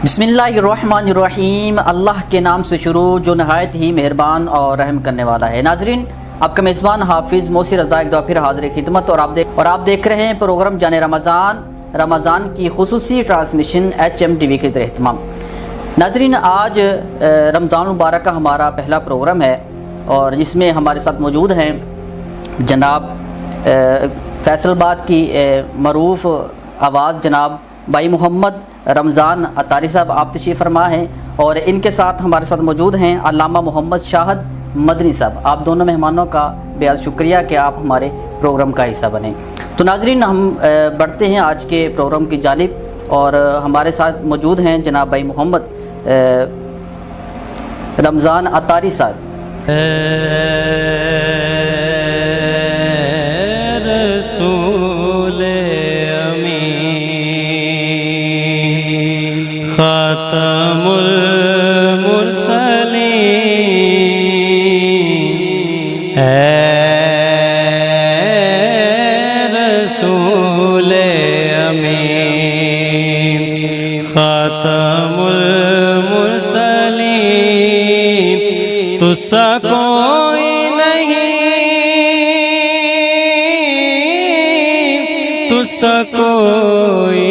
बिस्मिल्लाहिर्रहमानिर्रहीम। अल्लाह के नाम से शुरू जो नहायत ही मेहरबान और रहम करने वाला है। नाजरीन, आपका मेज़बान हाफिज़ मोसी रज़ा एक दफ़ा फिर हाज़िर खिदमत और आप देख रहे हैं प्रोग्राम जाने रमज़ान की खुसूसी ट्रांसमिशन HMTV के ज़रिए इत्माम। नाजरीन, आज रमज़ान मुबारक का हमारा पहला प्रोग्राम है और जिसमें हमारे साथ मौजूद हैं जनाब फैसलाबाद की मरूफ़ आवाज़ जनाब भाई मोहम्मद रमज़ान अतारी साहब, आप तशरीफ़ फरमा हैं। और इनके साथ हमारे साथ मौजूद हैं अल्लामा मोहम्मद शाहद मदनी साहब। आप दोनों मेहमानों का बेहद शुक्रिया कि आप हमारे प्रोग्राम का हिस्सा बने। तो नाजरीन, हम बढ़ते हैं आज के प्रोग्राम की जानिब और हमारे साथ मौजूद हैं जनाब भाई मोहम्मद रमज़ान अतारी साहब। रसूल खातमुल मुरसलीन रसूल अमीन खातमुल मुरसलीन तुस्सा कोई नहीं, तुस्सा कोई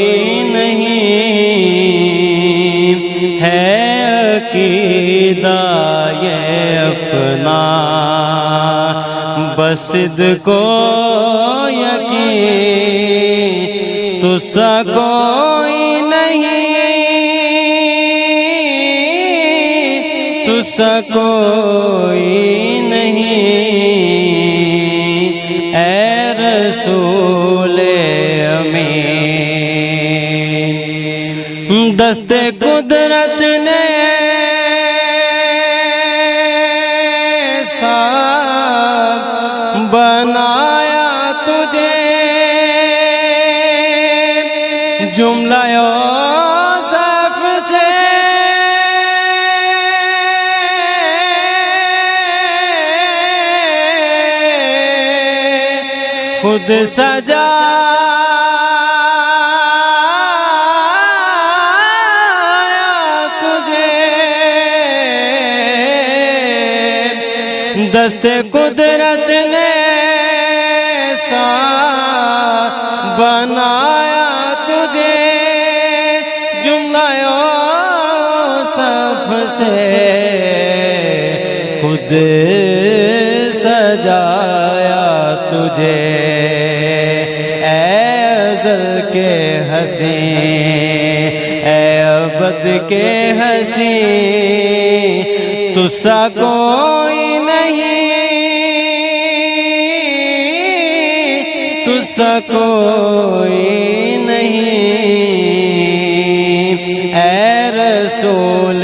अकीदा ये अपना बसिद को यकीन तुस्सा कोई नहीं, तुस्सा कोई नहीं ऐ रसूल अमीन। दस्ते कुदरत ने बनाया तुझे जुमला औसफ से खुद सजा दस्ते कुदरत ने बनाया तुझे जुमला औसफ से खुद सजाया तुझे ऐ अज़ल के हसी ऐ अबद के हसी तुस्सा कोई नहीं, तुस्सा कोई नहीं ऐ रसूल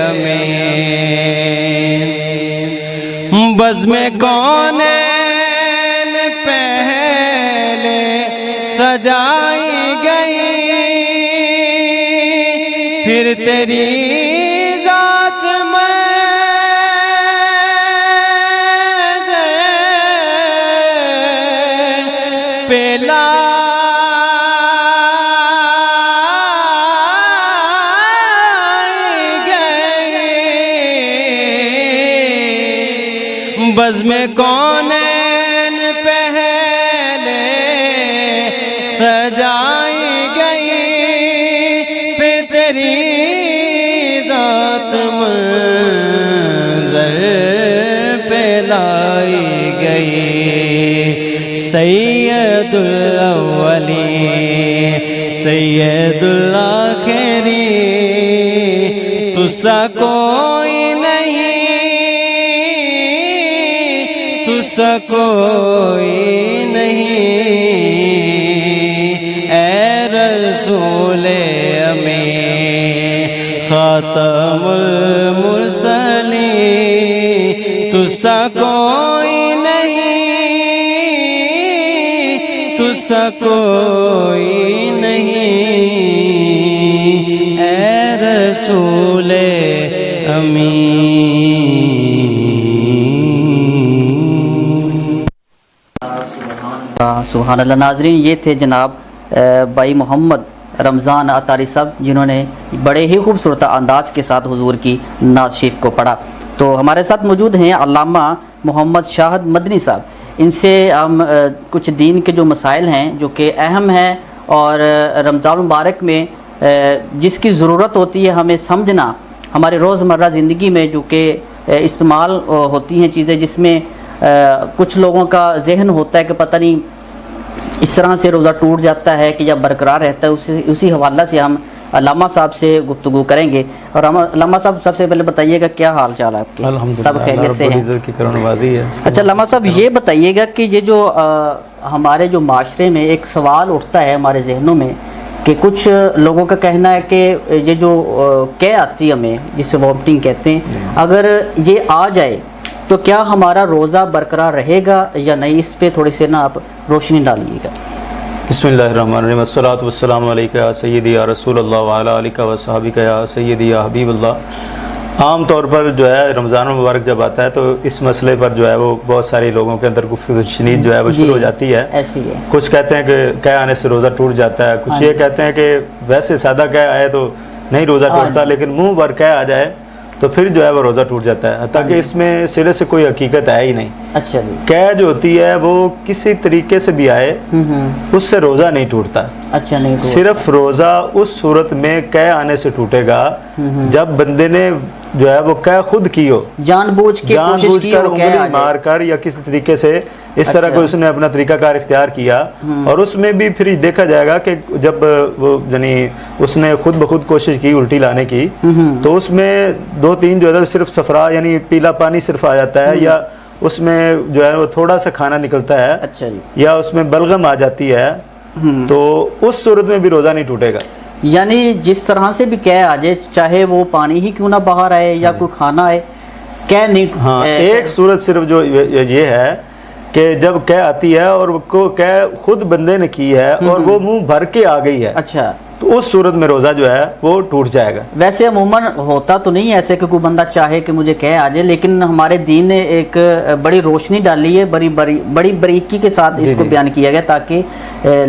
अमीन। बज़्म कौनैन पहले सजाई गई फिर तेरी बज़्म कौनैन पहले सजाई गई फिर तेरी ज़ात मंज़र पे लाई गई। सैयदुल अव्वलीन सैयदुल आखिरीन तुस्सा कोई तुस्सा कोई नहीं ऐ रसूल अमीन खातमुल मुरसलीन तुस्सा कोई नहीं, तुस्सा कोई नहीं ऐ रसूल अमीन। सुभान अल्लाह। नाजरीन, ये थे जनाब भाई मोहम्मद रमज़ान अतारी साहब, जिन्होंने बड़े ही खूबसूरत अंदाज के साथ हुजूर की नात शरीफ को पढ़ा। तो हमारे साथ मौजूद हैं अल्लामा मोहम्मद शाहिद मदनी साहब। इनसे हम कुछ दीन के जो मसाइल हैं जो कि अहम हैं और रमज़ान मुबारक में जिसकी ज़रूरत होती है हमें समझना हमारे रोज़मर्रा ज़िंदगी में, जो कि इस्तेमाल होती हैं चीज़ें जिसमें कुछ लोगों का जहन होता है कि पता नहीं इस तरह से रोज़ा टूट जाता है कि या बरकरार रहता है, उसी हवाला से हम अल्लामा साहब से गुफ्तगू करेंगे। और हम अल्लामा साहब सबसे पहले बताइएगा क्या हाल चाल है आपके? सब खैरियत से हैं? अच्छा अल्लामा साहब ये बताइएगा कि ये जो हमारे जो माशरे में एक सवाल उठता है हमारे जहनों में कि कुछ लोगों का कहना है कि ये जो कै आती है हमें, जिसे वॉमिटिंग कहते हैं, अगर ये आ जाए तो क्या हमारा रोज़ा बरकरार रहेगा या नहीं? इस पे थोड़ी सी ना आप रोशनी डालिएगा। बिस्मिल्लाहिर्रहमानिर्रहीम, अस्सलातु वस्सलामु अलैका या सय्यदी या रसूलल्लाह व अला आलिका व सहाबिका या सय्यदी या हबीबल्लाह। आम तौर पर जो है रमज़ान मुबारक जब आता है तो इस मसले पर जो है वो बहुत सारे लोगों के अंदर गुफ्तगू शनीद जो है वो शुरू हो जाती है। ऐसी है, कुछ कहते हैं कि कै आने से रोज़ा टूट जाता है, कुछ ये कहते हैं कि वैसे सादा कै आए तो नहीं रोज़ा टूटता, लेकिन मुँह भर कै आ जाए तो फिर जो है वो रोज़ा टूट जाता है, ताकि इसमें सिरे से कोई हकीकत है ही नहीं। अच्छा जी। कै जो होती है वो किसी तरीके से भी आए उससे रोज़ा नहीं टूटता। अच्छा, नहीं टूटता। सिर्फ रोज़ा उस सूरत में कै आने से टूटेगा जब बंदे ने जो है वो कै खुद की हो, जानबूझकर उंगली मार कर या किसी तरीके से इस तरह को उसने अपना तरीकाकार इख्तियार किया। और उसमें भी फिर देखा जाएगा कि जब वो यानी उसने खुद ब खुद कोशिश की उल्टी लाने की तो उसमें 2-3 जो है सिर्फ सफरा यानी पीला पानी सिर्फ आ जाता है, या उसमें जो है वो थोड़ा सा खाना निकलता है। अच्छा जी। या उसमें बलगम आ जाती है, तो उस सूरत में भी रोज़ा नहीं टूटेगा। यानी जिस तरह से भी कह आ जाए, चाहे वो पानी ही क्यों ना बाहर आए या कोई खाना आए, कह नहीं। हाँ, एक सूरत सिर्फ जो ये है कि जब कह आती है और वो कह खुद बंदे ने की है और वो मुंह भर के आ गई है, अच्छा, तो उस सूरत में रोज़ा जो है वो टूट जाएगा। वैसे अमूमन होता तो नहीं ऐसे कि कोई बंदा चाहे कि मुझे कह आ जाए, लेकिन हमारे दीन ने एक बड़ी रोशनी डाली है, बड़ी बारीकी के साथ इसको बयान किया गया ताकि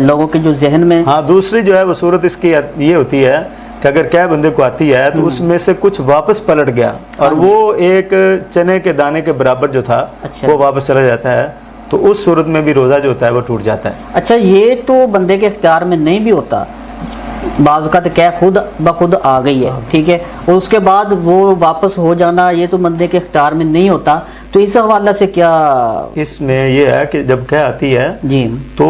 लोगों के जो जहन में। हाँ, दूसरी जो है वो सूरत इसकी ये होती है कि अगर क्या बंदे को आती है तो उसमें से कुछ वापस पलट गया और वो एक चने के दाने के बराबर जो था वो वापस चला जाता है, तो उस सूरत में भी रोज़ा जो होता है वो टूट जाता है। अच्छा, ये तो बंदे के इख्तियार में नहीं भी होता, बाज़ का तो क्या खुद ब खुद आ गई है, ठीक है, और उसके बाद वो वापस हो जाना ये तो बंदे के इख्तियार में नहीं होता। तो इस हवाले से क्या इसमें ये है कि जब क्या आती है जी तो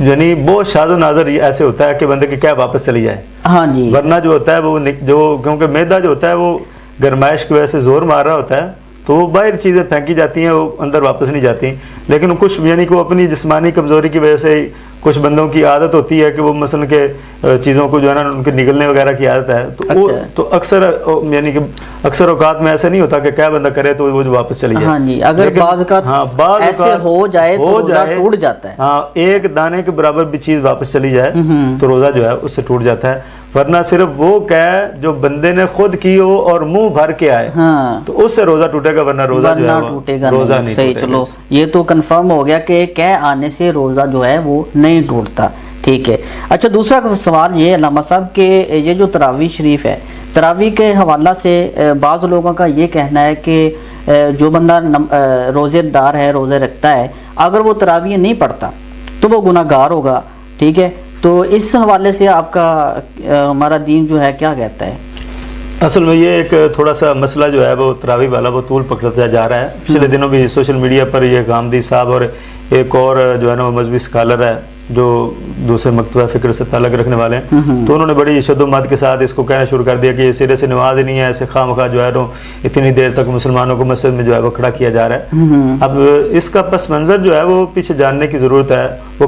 यानी बहुत शादो नाजर ऐसे होता है कि बंदे की क्या वापस चली जाए। हाँ जी। वरना जो होता है वो जो क्योंकि मैदा जो होता है वो गर्माइश की वजह से जोर मार रहा होता है तो वो बाहर चीज़ें फेंकी जाती हैं, वो अंदर वापस नहीं जाती। लेकिन कुछ यानी कि वो अपनी जिस्मानी कमज़ोरी की वजह से कुछ बंदों की आदत होती है कि वो मसलन के चीज़ों को जो है ना उनके निगलने वगैरह की आदत है, तो वो तो अक्सर यानी कि अक्सर औकात में ऐसा नहीं होता कि क्या बंदा करे तो वो जो वापस चली जाए। हाँ जी, अगर बाज़ का ऐसे हो जाए तो रोज़ा टूट जाता है। हाँ, एक दाने के बराबर भी चीज़ वापस चली जाए तो रोज़ा जो है उससे टूट जाता है। वरना सिर्फ वो कह जो बंदे ने खुद की हो और मुंह भर के आए, हाँ, तो उससे रोज़ा टूटेगा, वरना रोज़ा जो है टूटेगा रोज़ा नहीं। सही, चलो ये तो कंफर्म हो गया कि कह आने से रोज़ा जो है वो नहीं टूटता, ठीक है। अच्छा, दूसरा सवाल ये अल्लामा साहब कि ये जो तरावी शरीफ है, तरावी के हवाला से बाज़ लोगों का ये कहना है कि जो बंदा रोज़ेदार है, रोज़े रखता है, अगर वो तरावी नहीं पढ़ता तो वो गुनाहगार होगा, ठीक है। तो इस हवाले से आपका हमारा दीन जो है क्या कहता है? असल में ये एक थोड़ा सा मसला जो है वो तरावी वाला वो तूल पकड़ता जा रहा है। पिछले दिनों भी सोशल मीडिया पर ये गामदी साहब और एक और जो है ना वो मजहबी स्कॉलर है जो दूसरे मकतबा फ़िक्र से ताल्लुक़ रखने वाले हैं, तो उन्होंने बड़ी शद्दोमत के साथ इसको कहना शुरू कर दिया कि ये सिरे से नमाज ही नहीं है, ऐसे खामखा जो है तो इतनी देर तक मुसलमानों को मस्जिद में जो है वो खड़ा किया जा रहा है। अब इसका पस मंज़र जो है वो पीछे जानने की ज़रूरत है। वो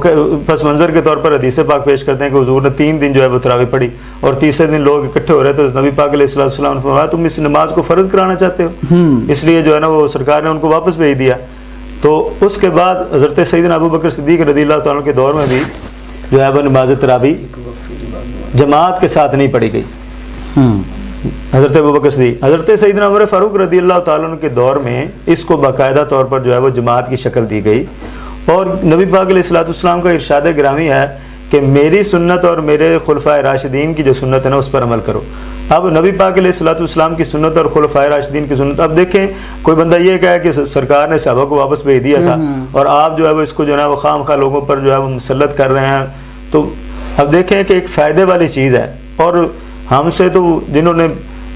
पस मंज़र के तौर पर हदीस पाक पेश करते हैं कि हुज़ूर ने 3 दिन जो है वो तरावी पढ़ी और तीसरे दिन लोग इकट्ठे हो रहे थे, तो नबी पाक अलैहिस्सलाम ने फरमाया तुम इस नमाज को फ़र्ज कराना चाहते हो, इसलिए जो है ना वो सरकार ने उनको वापस भेज दिया। तो उसके बाद हज़रत सैयदना अबू बकर सिद्दीक़ रज़ियल्लाहु ताला के दौर में भी जो है वो नमाज तरावी जमात के साथ नहीं पढ़ी गई। हज़रत अबू बकर सिद्दीक़, हज़रत सैयदना उमर फ़ारूक रज़ियल्लाहु ताला के दौर में इसको बाकायदा तौर पर जो है वो जमात की शक्ल दी गई। और नबी पाक अलैहिस्सलाम का इरशाद गिरामी है کہ میری سنت اور میرے خلفائے راشدین کی جو سنت ہے نا اس پر عمل کرو. اب نبی پاک علیہ الصلوۃ والسلام کی سنت اور خلفائے راشدین کی سنت، اب دیکھیں کوئی بندہ یہ کہے کہ سرکار نے صحابہ کو واپس بھیج دیا تھا اور آپ جو ہے وہ اس کو جو ہے وہ خام خواہ لوگوں پر جو ہے وہ مسلط کر رہے ہیں، تو اب دیکھیں کہ ایک فائدے والی چیز ہے. اور ہم سے تو جنہوں نے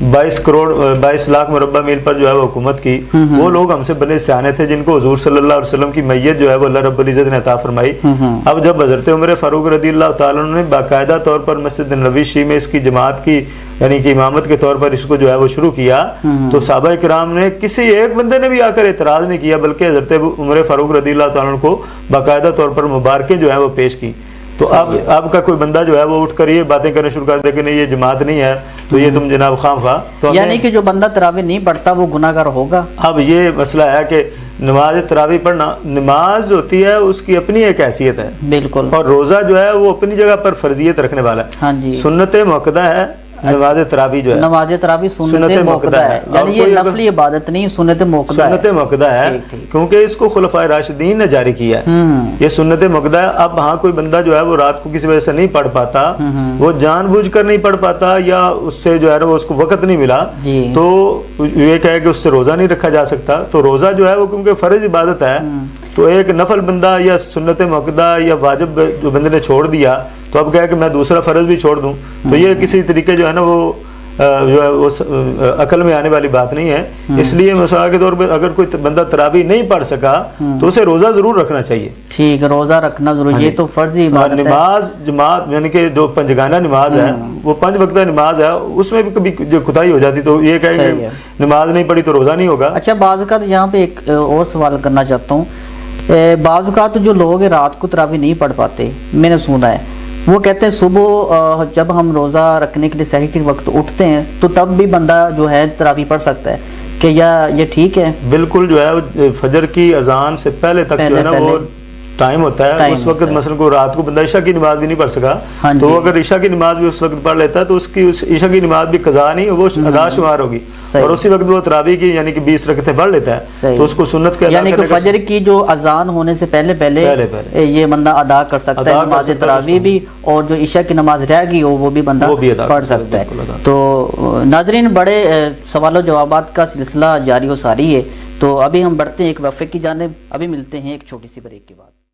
22 لاکھ مربع میل پر جو ہے وہ حکومت کی، وہ لوگ ہم سے بڑے سیانے تھے جن کو حضور صلی اللہ علیہ وسلم کی میت جو ہے وہ اللہ رب العزت نے عطا فرمائی. اب جب حضرت عمر فاروق رضی اللہ تعالیٰ عنہ نے باقاعدہ طور پر مسجد نبوی شریف میں اس کی جماعت کی، یعنی کہ امامت کے طور پر اس کو جو ہے وہ شروع کیا، تو صحابہ کرام نے کسی ایک بندے نے بھی آ کر اعتراض نہیں کیا، بلکہ حضرت عمر فاروق رضی اللہ تعالیٰ عنہ کو باقاعدہ طور پر مبارکیں جو ہے وہ پیش کی. تو اب کا کوئی بندہ جو ہے وہ اٹھ کر یہ باتیں کرنے شروع کر دے کہ نہیں یہ جماعت نہیں ہے تو یہ تم جناب خام خواہ، تو یعنی کہ جو بندہ تراویح نہیں پڑھتا وہ گناہ گار ہوگا. اب یہ مسئلہ ہے کہ نماز تراویح پڑھنا، نماز ہوتی ہے اس کی اپنی ایک حیثیت ہے بالکل، اور روزہ جو ہے وہ اپنی جگہ پر فرضیت رکھنے والا ہے. ہاں جی، سنت موقدہ ہے نماز تراویح جو ہے، نماز تراویح سنت موقدہ ہے، یعنی یہ نفلی عبادت نہیں، سنت موقدہ ہے. سنت موقدہ ہے کیونکہ اس کو خلفائے راشدین نے جاری کیا ہے، یہ سنت موقدہ ہے. اب ہاں کوئی بندہ جو ہے وہ رات کو کسی وجہ سے نہیں پڑھ پاتا، وہ جان بوجھ کر نہیں پڑھ پاتا یا اس سے جو ہے وہ اس کو وقت نہیں ملا، تو یہ کہے کہ اس سے روزہ نہیں رکھا جا سکتا. تو روزہ جو ہے وہ کیونکہ فرض عبادت ہے، تو ایک نفل بندہ یا سنت موقدہ یا واجب جو بندے نے چھوڑ دیا، تو اب کہے کہ میں دوسرا فرض بھی چھوڑ دوں، تو یہ کسی طریقے جو ہے نا وہ جو ہے وہ عقل میں آنے والی بات نہیں ہے. اس لیے مثال کے طور پہ اگر کوئی بندہ تراویح نہیں پڑھ سکا تو اسے روزہ ضرور رکھنا چاہیے. ٹھیک ہے، روزہ رکھنا ضروری، یہ تو فرضی عبادت ہے. نماز جماعت یعنی کہ جو پنجگانہ نماز ہے وہ 5 وقتہ نماز ہے، اس میں بھی کبھی جو کوتاہی ہو جاتی تو یہ کہیں گے نماز نہیں پڑھی تو روزہ نہیں ہوگا. اچھا، بعض اوقات یہاں پہ ایک اور سوال کرنا چاہتا ہوں. بعض اوقات جو لوگ رات کو تراویح نہیں پڑھ پاتے، میں نے سنا ہے، وہ کہتے ہیں صبح جب ہم روزہ رکھنے کے لیے سحر کے وقت اٹھتے ہیں تو تب بھی بندہ جو ہے تراویح پڑھ سکتا ہے، کہ یہ ٹھیک ہے؟ بالکل، جو ہے فجر کی اذان سے پہلے تک جو ہے نا وہ ٹائم ہوتا ہے. اس وقت مثلا کو رات کو بندہ عشاء کی نماز بھی نہیں پڑھ سکا، تو اگر عشاء کی نماز بھی اس وقت پڑھ لیتا ہے تو اس کی عشاء کی نماز بھی قضا نہیں، وہ ادا شمار ہوگی، اور اسی وقت وہ تراویح کی یعنی کہ 20 رکعتیں پڑھ لیتا ہے تو اس کو سنت کے ادا یعنی کہ فجر کی جو اذان ہونے سے پہلے یہ بندہ ادا کر سکتا ہے نماز تراویح بھی، اور جو عشاء کی نماز رہ گئی وہ بھی بندہ پڑھ سکتا ہے. تو ناظرین، بڑے سوال و جوابات کا سلسلہ جاری و ساری ہے، تو ابھی ہم بڑھتے ہیں ایک وقفے کی جانب. ابھی ملتے ہیں ایک چھوٹی سی بریک کے بعد.